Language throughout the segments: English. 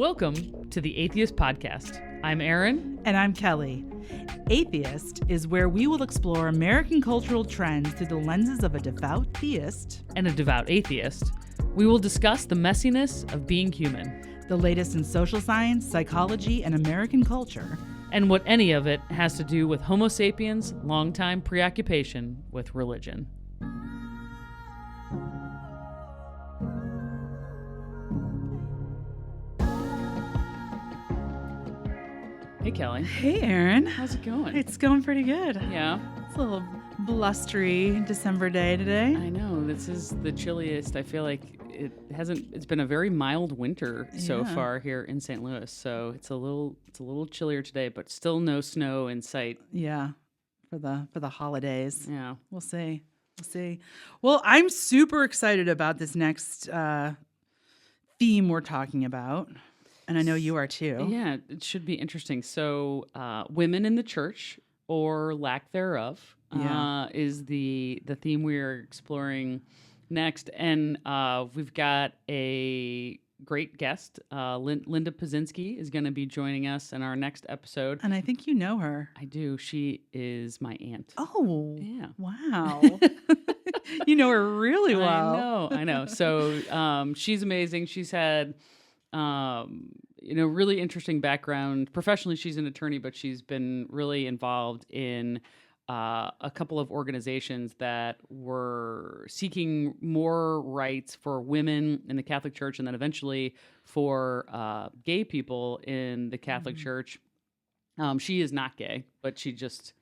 Welcome to the Atheist Podcast. I'm Erin. And I'm Kelley. Atheist is where we will explore American cultural trends through the lenses of a devout theist And a devout atheist. We will discuss the messiness of being human. the latest in social science, psychology, and American culture. And what any of it has to do with Homo sapiens' longtime preoccupation with religion. Hey, Kelley. Hey, Erin. How's it going? It's going pretty good. Yeah. It's a little blustery December day today. I know. This is the chilliest. I feel like it's been a very mild winter so Yeah. far here in St. Louis. So it's a little chillier today, but still no snow in sight. Yeah, for the holidays. Yeah. We'll see. Well, I'm super excited about this next theme we're talking about. And I know you are too. Yeah, it should be interesting. So, women in the church or lack thereof is the theme we are exploring next. And we've got a great guest. Linda Pazinski is going to be joining us in our next episode. And I think you know her. I do. She is my aunt. Oh, Yeah. Wow. You know her really well. I know. So she's amazing. She's had, really interesting background. Professionally, she's an attorney, but she's been really involved in a couple of organizations that were seeking more rights for women in the Catholic Church, and then eventually for gay people in the Catholic Church. She is not gay, but she just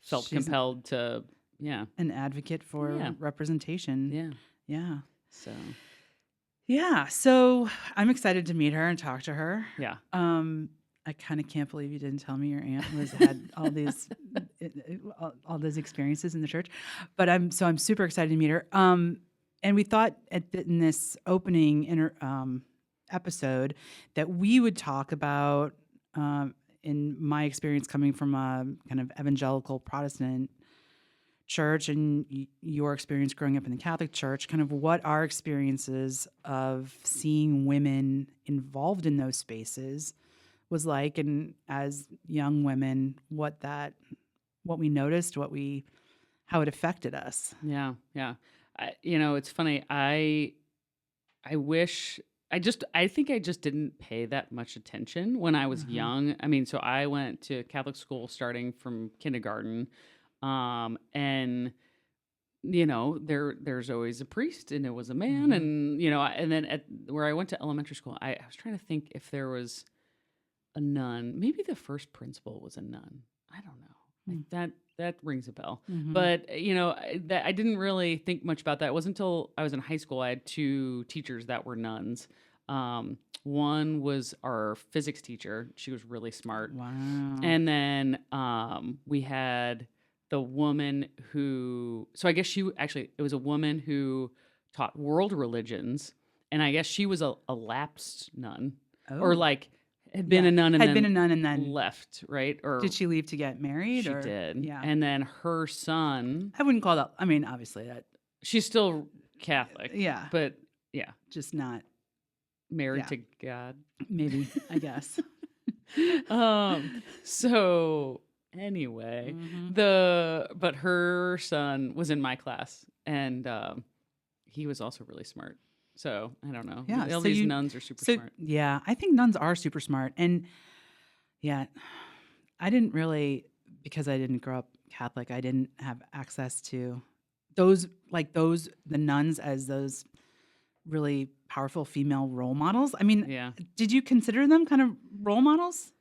felt compelled to, An advocate for representation. Yeah. So I'm excited to meet her and talk to her. Yeah. I kind of can't believe you didn't tell me your aunt had all these experiences in the church, but I'm super excited to meet her. And we thought in this opening episode that we would talk about, in my experience coming from a kind of evangelical Protestant church and your experience growing up in the Catholic Church, kind of what our experiences of seeing women involved in those spaces was like, and as young women, what we noticed, how it affected us. Yeah. It's funny. I think I just didn't pay that much attention when I was young. I mean, so I went to Catholic school starting from kindergarten. And there's always a priest, and it was a man, and and then where I went to elementary school, I was trying to think if there was a nun. Maybe the first principal was a nun. I don't know. Like that rings a bell. But I didn't really think much about that. It wasn't until I was in high school I had two teachers that were nuns. One was our physics teacher. She was really smart. Wow. And then we had the woman who, so I guess it was a woman who taught world religions, and I guess she was a lapsed nun, or like had been a nun and then left, right? Or did she leave to get married? She did, yeah. And then her son, I wouldn't call that. I mean, obviously that she's still Catholic, but just not married to God, maybe. I guess. So. Anyway, but her son was in my class, and he was also really smart. So I don't know. Yeah, all these nuns are super smart. Yeah, I think nuns are super smart, and I didn't really, because I didn't grow up Catholic. I didn't have access to the nuns as those really powerful female role models. I mean, did you consider them kind of role models?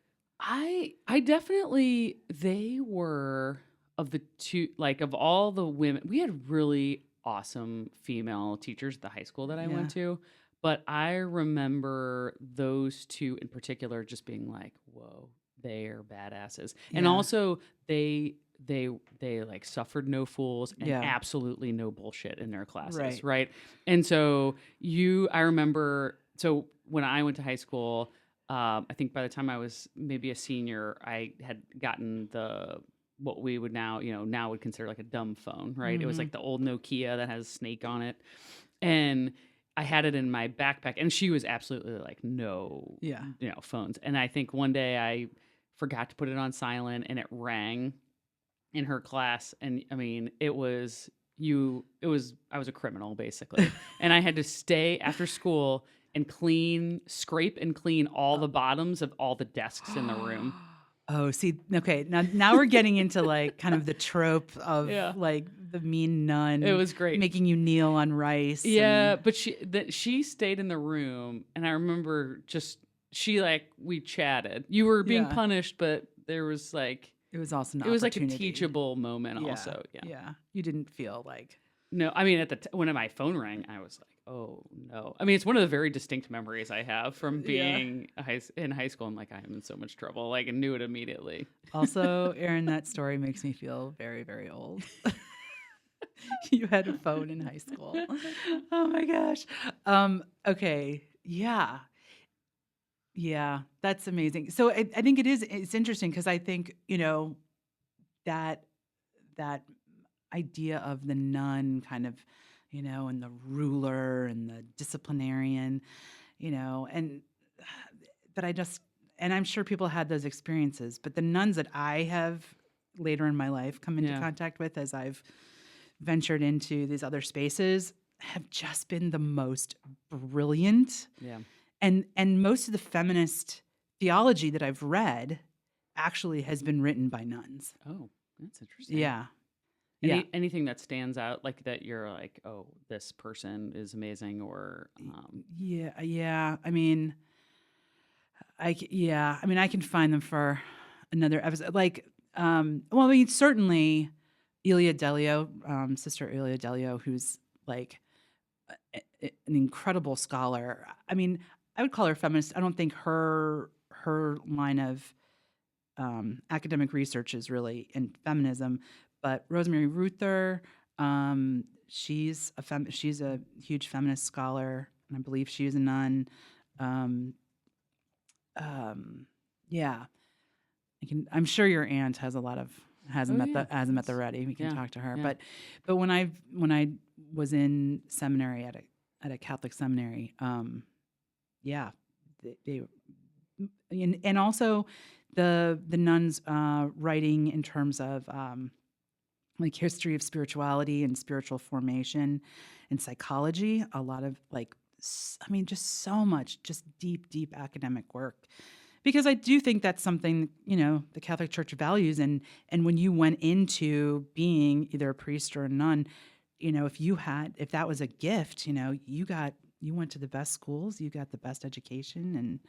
I definitely, they were of the two, like of all the women, we had really awesome female teachers at the high school that I went to, but I remember those two in particular just being like, whoa, they are badasses. And also they like suffered no fools and absolutely no bullshit in their classes. Right. And so I remember, so when I went to high school, I think by the time I was maybe a senior, I had gotten what we would now would consider like a dumb phone, right? It was like the old Nokia that has a snake on it. And I had it in my backpack, and she was absolutely like, no, Yeah. phones. And I think one day I forgot to put it on silent, and it rang in her class. And I mean, I was a criminal basically. And I had to stay after school and scrape and clean all the bottoms of all the desks in the room. Oh, see, okay. Now we're getting into like kind of the trope of Yeah. like the mean nun. It was great. Making you kneel on rice. Yeah, and- but she stayed in the room, and I remember we chatted. You were being Yeah. punished, but there was like it was also an it was like a opportunity. teachable moment. Yeah. Also, yeah. Yeah. You didn't feel like. No, I mean when my phone rang, I was like, oh no. I mean, it's one of the very distinct memories I have from being in high school. I'm like, I'm in so much trouble. Like, I knew it immediately. Also, Erin, that story makes me feel very, very old. You had a phone in high school. Oh my gosh. Okay. Yeah. Yeah. That's amazing. So I think it's interesting because I think, that idea of the nun kind of, and the ruler and the disciplinarian, but and I'm sure people had those experiences, but the nuns that I have later in my life come into contact with as I've ventured into these other spaces have just been the most brilliant. Yeah. And most of the feminist theology that I've read actually has been written by nuns. Oh, that's interesting. Yeah. Anything that stands out, like that you're like, oh, this person is amazing, or Yeah. I mean, I can find them for another episode. Like, certainly Elia Delio, Sister Elia Delio, who's like an incredible scholar. I mean, I would call her feminist. I don't think her line of academic research is really in feminism, but Rosemary Ruther, she's a huge feminist scholar, and I believe she is a nun. Yeah, I'm sure your aunt has a lot of hasn't met the ready. We can talk to her. Yeah. But when I was in seminary at a Catholic seminary, they and also the nuns writing in terms of like history of spirituality and spiritual formation and psychology, a lot of just so much just deep academic work, because I do think that's something the Catholic Church values, and when you went into being either a priest or a nun, if that was a gift, you went to the best schools, you got the best education, and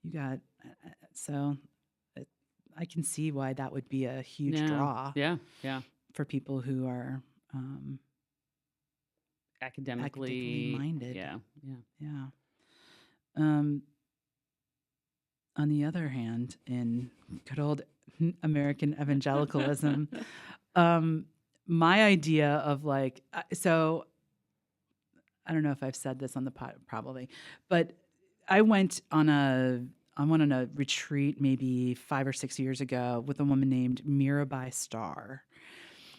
you got I can see why that would be a huge draw. Yeah. For people who are Academically minded. Yeah. On the other hand, in good old American evangelicalism, my idea of so I don't know if I've said this on the pod, probably, but I went on a retreat maybe 5 or 6 years ago with a woman named Mirabai Starr.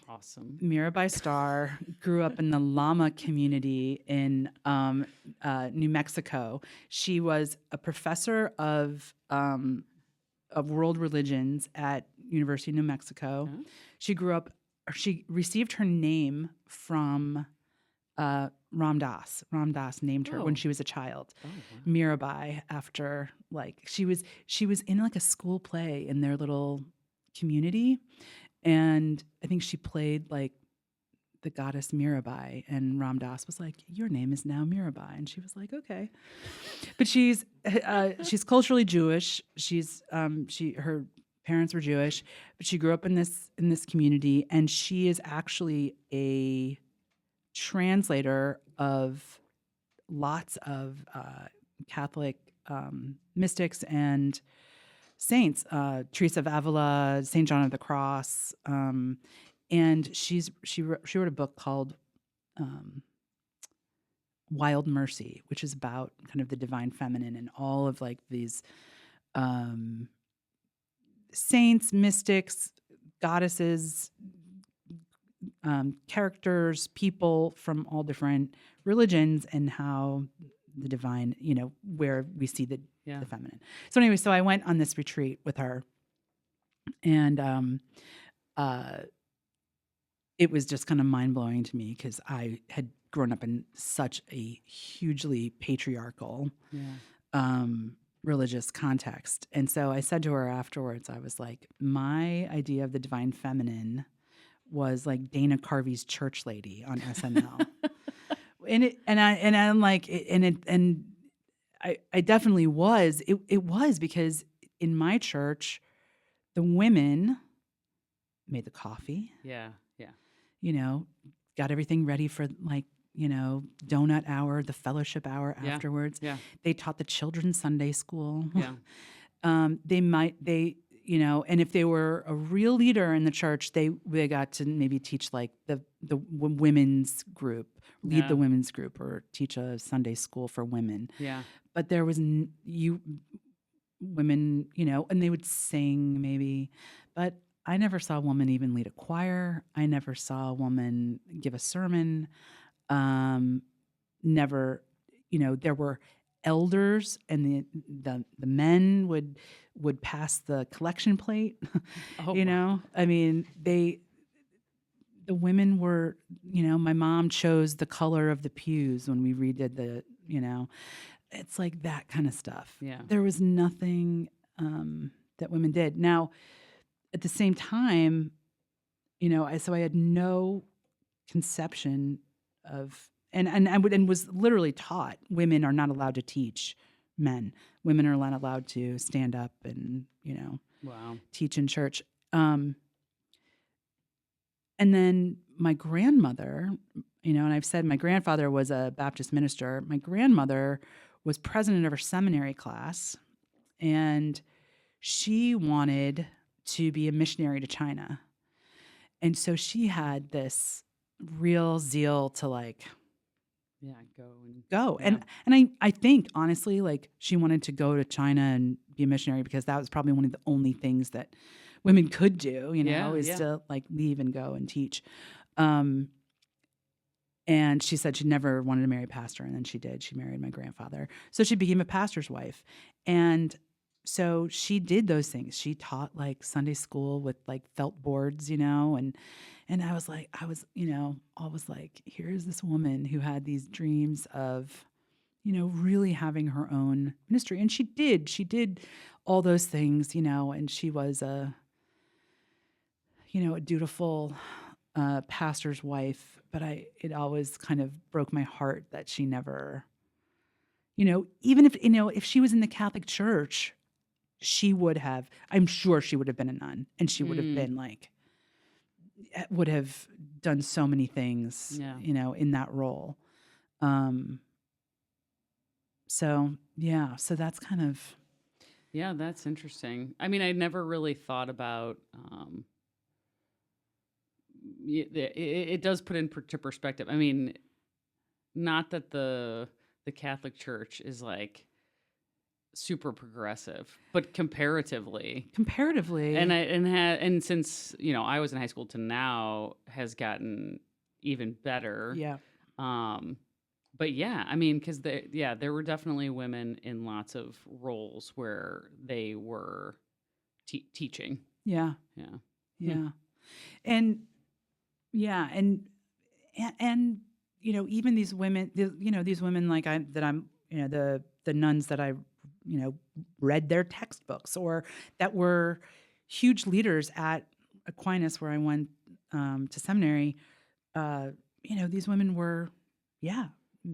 Awesome. Mirabai Starr grew up in the Lama community in New Mexico. She was a professor of world religions at University of New Mexico. Oh. She received her name from Ram Dass. Ram Dass named her when she was a child. Oh, wow. Mirabai, after she was in a school play in their little community, and I think she played the goddess Mirabai, and Ram Dass was like, "Your name is now Mirabai," and she was like, "Okay." But she's culturally Jewish. Her parents were Jewish, but she grew up in this community, and she is actually a translator of lots of Catholic mystics and saints, Teresa of Avila, Saint John of the Cross, and she wrote a book called Wild Mercy, which is about kind of the divine feminine and all of these saints, mystics, goddesses, characters, people from all different religions, and how the divine, where we see the feminine. So anyway, so I went on this retreat with her, and it was just kind of mind-blowing to me because I had grown up in such a hugely patriarchal religious context. And so I said to her afterwards, I was like, my idea of the divine feminine was like Dana Carvey's church lady on SNL. I definitely was. It was because in my church, the women made the coffee. Yeah. Got everything ready for donut hour, the fellowship hour afterwards. Yeah. They taught the children Sunday school. Yeah. And if they were a real leader in the church, they got to maybe teach like the women's group, lead the women's group, or teach a Sunday school for women. Yeah. But there was women, and they would sing maybe, but I never saw a woman even lead a choir. I never saw a woman give a sermon. Never, there were elders, and the men would pass the collection plate. Wow. I mean, the women were, my mom chose the color of the pews when we redid it's like that kind of stuff. Yeah. There was nothing that women did. Now, at the same time, so I had no conception of, and was literally taught women are not allowed to teach men. Women are not allowed to stand up and, Wow. teach in church. And then my grandmother, and I've said my grandfather was a Baptist minister. My grandmother was president of her seminary class, and she wanted to be a missionary to China. And so she had this real zeal to go. Yeah. And I think honestly, like, she wanted to go to China and be a missionary because that was probably one of the only things that women could do, to like leave and go and teach. And she said she never wanted to marry a pastor, and then she did. She married my grandfather. So she became a pastor's wife. And so she did those things. She taught like Sunday school with like felt boards, and I was always like, here's this woman who had these dreams of, really having her own ministry. And she did all those things, and she was a dutiful pastor's wife. But it always kind of broke my heart that she never, even if she was in the Catholic Church, I'm sure she would have been a nun, and she would have been would have done so many things, in that role. So that's kind of. Yeah, that's interesting. I mean, I never really thought about, it does put into perspective. I mean, not that the Catholic Church is like super progressive, but comparatively, and since I was in high school to now has gotten even better. Yeah. But yeah, I mean, because there were definitely women in lots of roles where they were teaching. Yeah. And even these women, these women like the nuns that I read their textbooks, or that were huge leaders at Aquinas, where I went to seminary. These women were,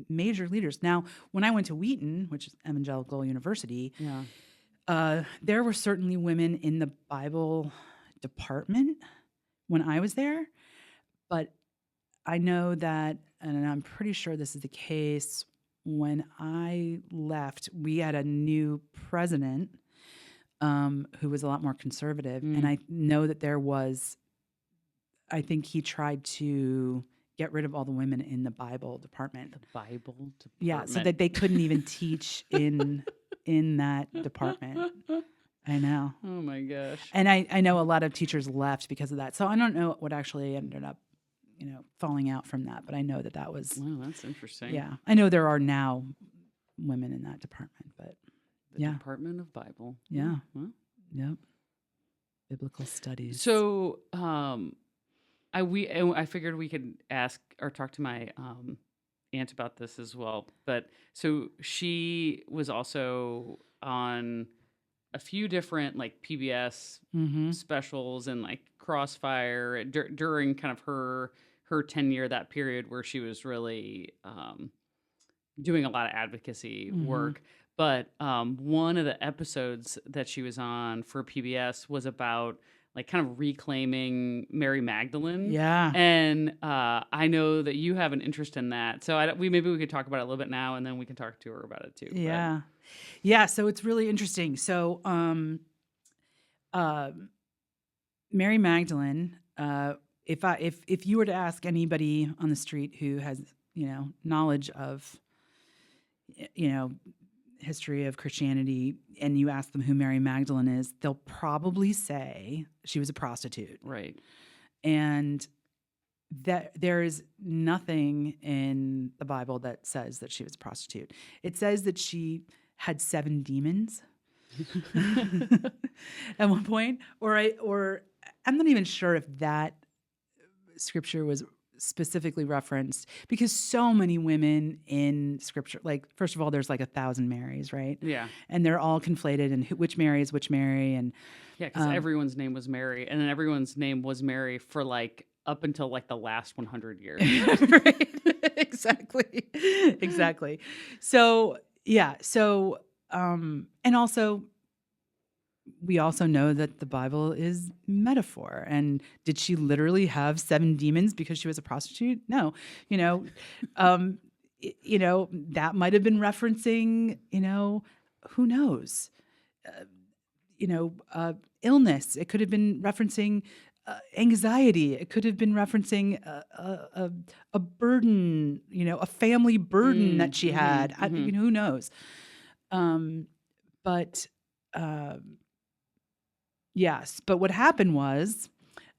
major leaders. Now, when I went to Wheaton, which is evangelical university, there were certainly women in the Bible department when I was there, but I know that, and I'm pretty sure this is the case, when I left, we had a new president who was a lot more conservative. And I know that I think he tried to get rid of all the women in the Bible department. The Bible department. Yeah, so that they couldn't even teach in that department. I know. Oh my gosh. And I know a lot of teachers left because of that. So I don't know what actually ended up falling out from that. But I know that was, Wow, that's interesting. yeah. I know there are now women in that department, but The Department of Bible. Yeah. Well. Yep. Biblical studies. So, I figured we could ask or talk to my aunt about this as well. But so she was also on a few different like PBS specials and like Crossfire during kind of her tenure, that period where she was really doing a lot of advocacy work. But one of the episodes that she was on for PBS was about like kind of reclaiming Mary Magdalene. Yeah. And I know that you have an interest in that. So maybe we could talk about it a little bit now, and then we can talk to her about it too. Yeah. Yeah. So it's really interesting. So Mary Magdalene, if you were to ask anybody on the street who has, knowledge of, history of Christianity, and you ask them who Mary Magdalene is, they'll probably say she was a prostitute. Right. And that there is nothing in the Bible that says that she was a prostitute. It says that she had 7 demons at one point, or I'm not even sure if that scripture was specifically referenced, because so many women in scripture, like, first of all, there's like 1,000 Marys, right? Yeah. And they're all conflated, and which Mary is which Mary. And yeah, because everyone's name was Mary, and then everyone's name was Mary for like up until like the last 100 years. Right. Exactly. So yeah. So and also, we also know that the Bible is metaphor. And did she literally have 7 demons because she was a prostitute? No. That might have been referencing, who knows? Illness. It could have been referencing anxiety. It could have been referencing a burden, a family burden that she had. Who knows? Yes, but what happened was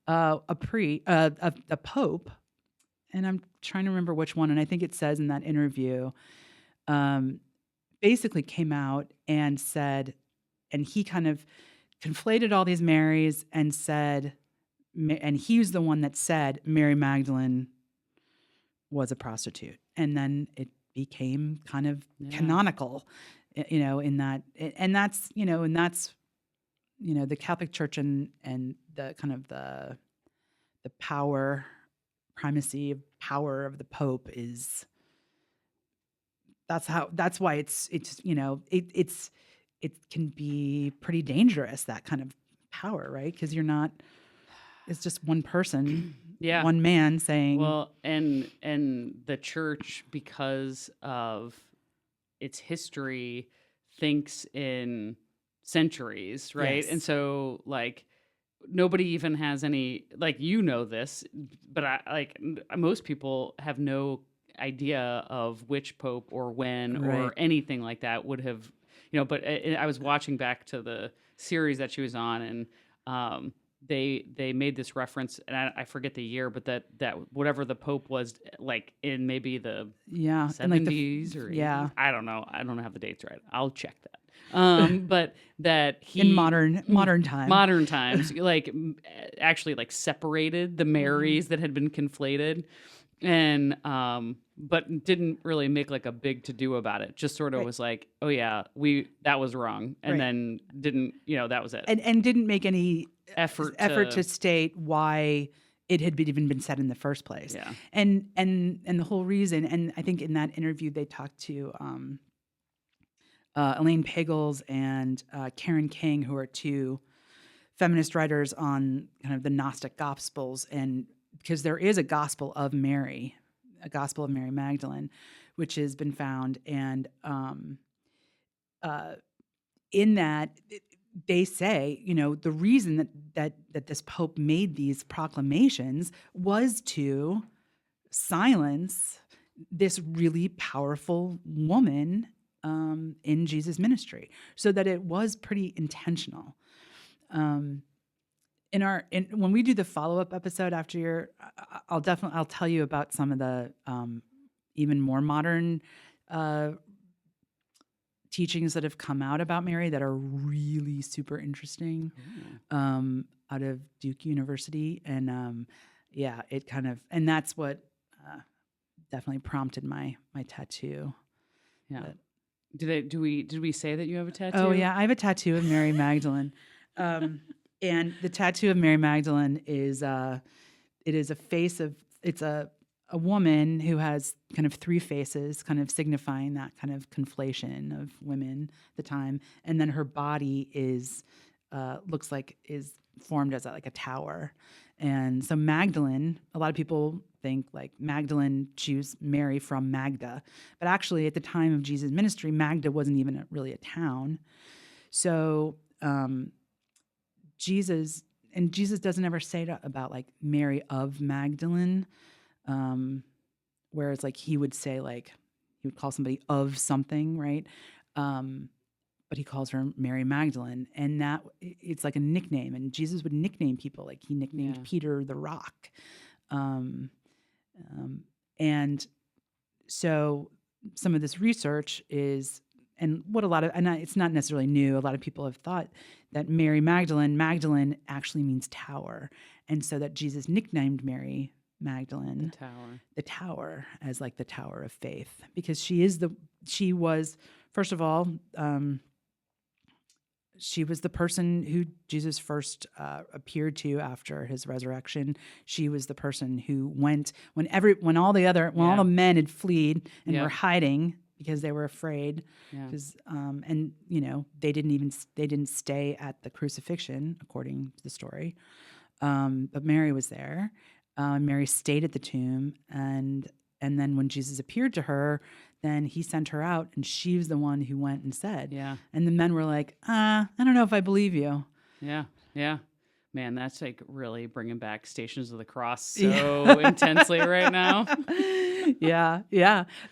a pope, and I'm trying to remember which one, and I think it says in that interview, basically came out and said, and he kind of conflated all these Marys and said, and he was the one that said Mary Magdalene was a prostitute, and then it became kind of canonical, in that, and that's the Catholic Church and the kind of the primacy of power of the Pope is, that's why it can be pretty dangerous, that kind of power, right? Because it's just one person, one man saying. Well, and the church, because of its history, thinks in centuries, right? Yes. And so like nobody even has any, like, this, but most people have no idea of which pope or when or anything like that would have, but I was watching back to the series that she was on, and they made this reference, and I forget the year, but that whatever the pope was, like in maybe the 70s or 80s. I don't know have the dates right. I'll check that. But that he in modern times, like actually like separated the Marys that had been conflated, and but didn't really make like a big to do about it. Just sort of was like, oh yeah, that was wrong, and then didn't, that was it, and didn't make any effort to state why it had even been said in the first place. Yeah, and the whole reason, and I think in that interview they talked to Elaine Pagels and Karen King, who are 2 feminist writers on kind of the Gnostic Gospels, and because there is a Gospel of Mary Magdalene, which has been found, and in that they say, the reason that this Pope made these proclamations was to silence this really powerful woman in Jesus' ministry, so that it was pretty intentional. when we do the follow-up episode after I'll tell you about some of the even more modern teachings that have come out about Mary that are really super interesting out of Duke University. And it kind of, and that's what definitely prompted my tattoo. Yeah. Did we say that you have a tattoo? Oh yeah, I have a tattoo of Mary Magdalene. And the tattoo of Mary Magdalene is it's a woman who has kind of three faces, kind of signifying that kind of conflation of women at the time. And then her body is formed as like a tower. And so Magdalene, a lot of people think like Magdalene, she was Mary from Magda. But actually at the time of Jesus' ministry, Magda wasn't even really a town. So Jesus doesn't ever say about like Mary of Magdalene, whereas like he would say like he would call somebody of something, right? But he calls her Mary Magdalene, and that it's like a nickname. And Jesus would nickname people, like he nicknamed Peter the Rock, and so some of this research is. And it's not necessarily new. A lot of people have thought that Mary Magdalene actually means tower. And so that Jesus nicknamed Mary Magdalene the tower as like the tower of faith, because she was, first of all, she was the person who Jesus first appeared to after his resurrection. She was the person who went when all the men had fled and were hiding, because they were afraid, because and they didn't stay at the crucifixion according to the story, but Mary was there. Mary stayed at the tomb, and then when Jesus appeared to her, then he sent her out, and she was the one who went and said, and the men were like, I don't know if I believe you. Yeah. Man, that's like really bringing back Stations of the Cross so intensely right now. Yeah.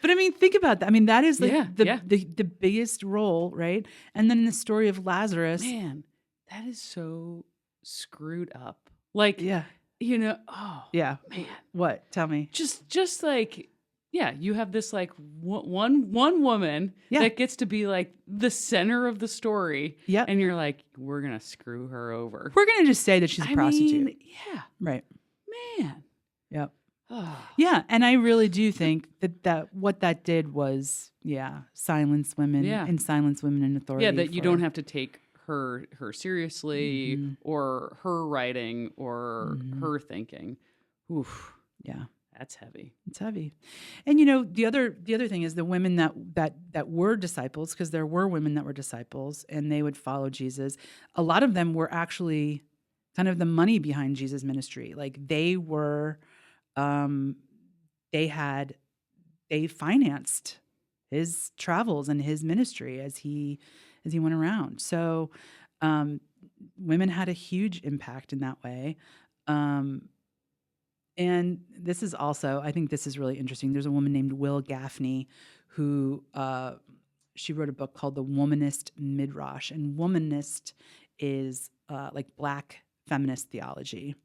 But I mean, think about that. I mean, that is like the biggest role, right? And then the story of Lazarus. Man, that is so screwed up. Like, man. What? Tell me. Just like, you have this like one woman that gets to be like the center of the story. Yeah. And you're like, we're going to screw her over. We're going to just say that she's a prostitute. Right. Man. Yep. Yeah. And I really do think that what that did was, silence women and silence women in authority. Yeah. That you don't have to take her seriously, or her writing, or her thinking. Oof. Yeah. That's heavy. It's heavy. And the other thing is the women that were disciples, because there were women that were disciples and they would follow Jesus. A lot of them were actually kind of the money behind Jesus' ministry. Like they were, they financed his travels and his ministry as he went around. So women had a huge impact in that way. And this is also, I think this is really interesting. There's a woman named Will Gaffney who she wrote a book called The Womanist Midrash. And womanist is like Black feminist theology.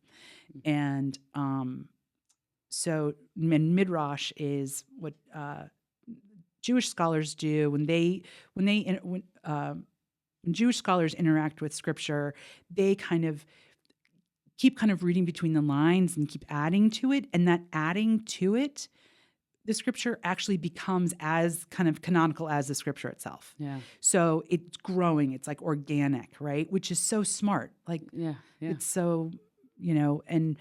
And so Midrash is what Jewish scholars do when Jewish scholars interact with Scripture. They keep reading between the lines and keep adding to it, and that adding to it, the Scripture actually becomes as kind of canonical as the Scripture itself. Yeah. So it's growing. It's like organic, right? Which is so smart. Like, it's so, and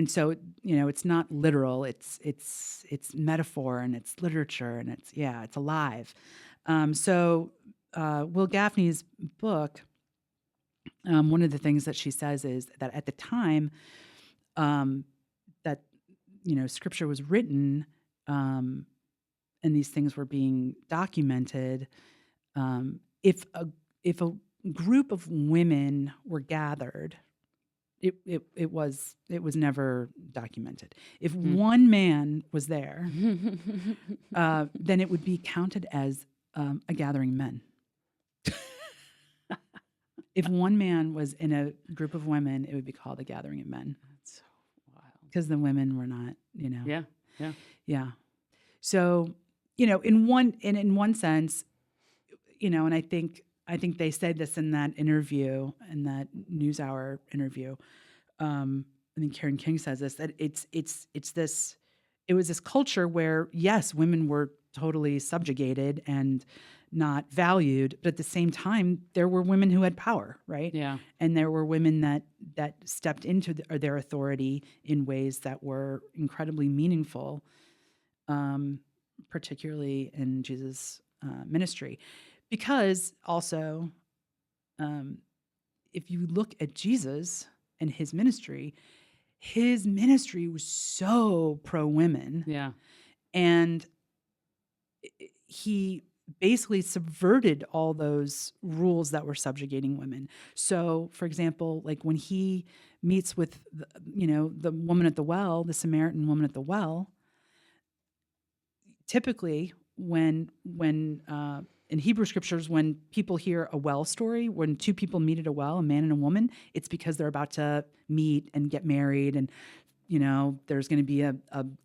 so, it's not literal. It's metaphor, and it's literature, and it's alive. So Will Gaffney's book. One of the things that she says is that at the time that Scripture was written, and these things were being documented, if a group of women were gathered, it was never documented. If one man was there, then it would be counted as a gathering men. If one man was in a group of women, it would be called a gathering of men. That's so wild. Because the women were not, Yeah. Yeah. So, in one sense, and I think they said this in that interview, in that NewsHour interview. I think Karen King says this, that it was this culture where, yes, women were totally subjugated and not valued, but at the same time, there were women who had power, right? Yeah. And there were women that stepped into their authority in ways that were incredibly meaningful, particularly in Jesus' ministry. Because also, if you look at Jesus and his ministry was so pro-women. Yeah. And he basically subverted all those rules that were subjugating women. So, for example, like when he meets with, the woman at the well, the Samaritan woman at the well, typically when in Hebrew scriptures, when people hear a well story, when two people meet at a well, a man and a woman, it's because they're about to meet and get married, and there's going to be a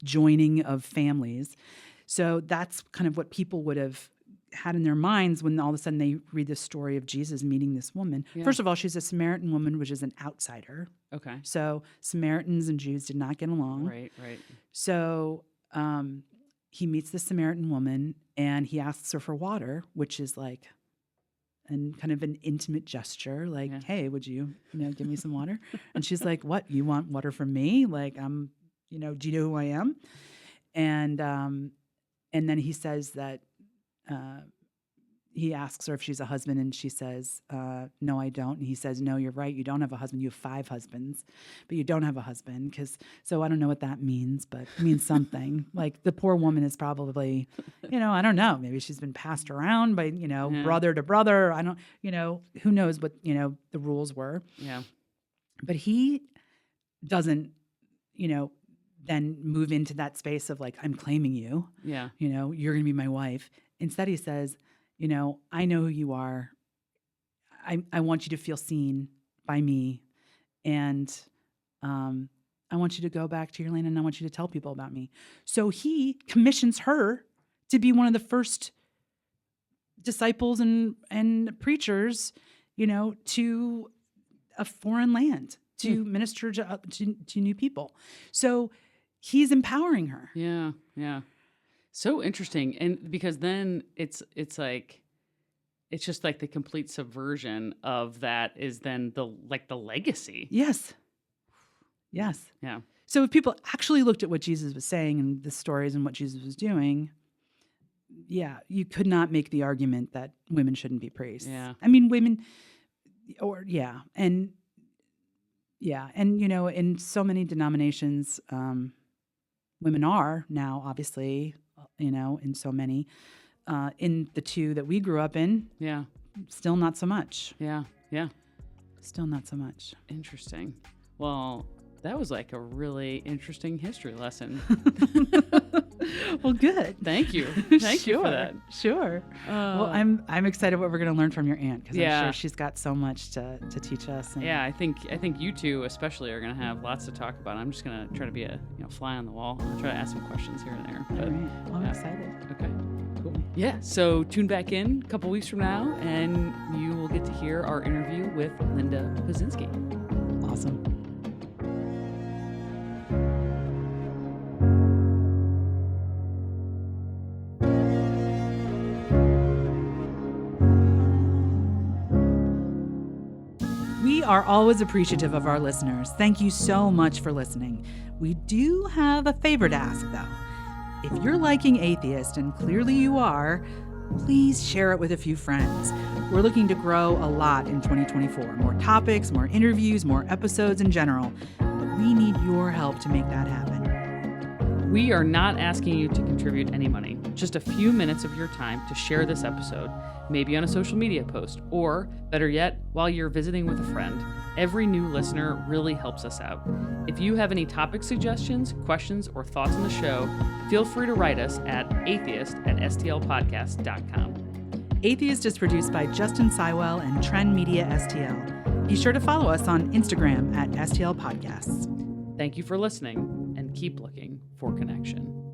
joining of families. So that's kind of what people would have had in their minds when all of a sudden they read this story of Jesus meeting this woman. Yeah. First of all, she's a Samaritan woman, which is an outsider. Okay. So Samaritans and Jews did not get along. Right. So he meets the Samaritan woman and he asks her for water, which is like kind of an intimate gesture, like, hey, would you, give me some water? And she's like, what? You want water from me? Like, do you know who I am? And then he says that he asks her if she's a husband, and she says, no, I don't. And he says, no, you're right. You don't have a husband. You have 5 husbands, but you don't have a husband. So I don't know what that means, but it means something. Like the poor woman is probably, I don't know. Maybe she's been passed around by, brother to brother. I don't, who knows what, the rules were. Yeah. But he doesn't, then move into that space of like, I'm claiming you. Yeah. You're going to be my wife. Instead, he says, I know who you are. I want you to feel seen by me. And I want you to go back to your land, and I want you to tell people about me. So he commissions her to be one of the first disciples and preachers, to a foreign land, to minister to new people. So he's empowering her. Yeah, yeah. So interesting. And because then it's like, it's just like the complete subversion of that is then the legacy. Yes. Yeah. So if people actually looked at what Jesus was saying and the stories and what Jesus was doing, you could not make the argument that women shouldn't be priests. Yeah. I mean, women, and in so many denominations, women are now, obviously, in so many, in the 2 that we grew up in. Yeah. Still not so much. Yeah. Still not so much. Interesting. Well, that was like a really interesting history lesson. Well, good. Thank you. Thank you for that. Sure. Well, I'm excited what we're going to learn from your aunt, because I'm sure she's got so much to teach us. Yeah, I think you two especially are going to have lots to talk about. I'm just going to try to be a fly on the wall. I'll try to ask some questions here and there. But, all right. Well, I'm excited. Okay. Cool. Yeah. So tune back in a couple weeks from now, and you will get to hear our interview with Linda Pazinski. Awesome. We are always appreciative of our listeners. Thank you so much for listening. We do have a favor to ask, though. If you're liking Atheist, and clearly you are, please share it with a few friends. We're looking to grow a lot in 2024. More topics, more interviews, more episodes in general. But we need your help to make that happen. We are not asking you to contribute any money, just a few minutes of your time to share this episode, maybe on a social media post, or better yet, while you're visiting with a friend. Every new listener really helps us out. If you have any topic suggestions, questions, or thoughts on the show, feel free to write us at atheist@stlpodcast.com. Atheist is produced by Justin Seiwell and Trend Media STL. Be sure to follow us on Instagram at STL Podcasts. Thank you for listening, and keep looking for connection.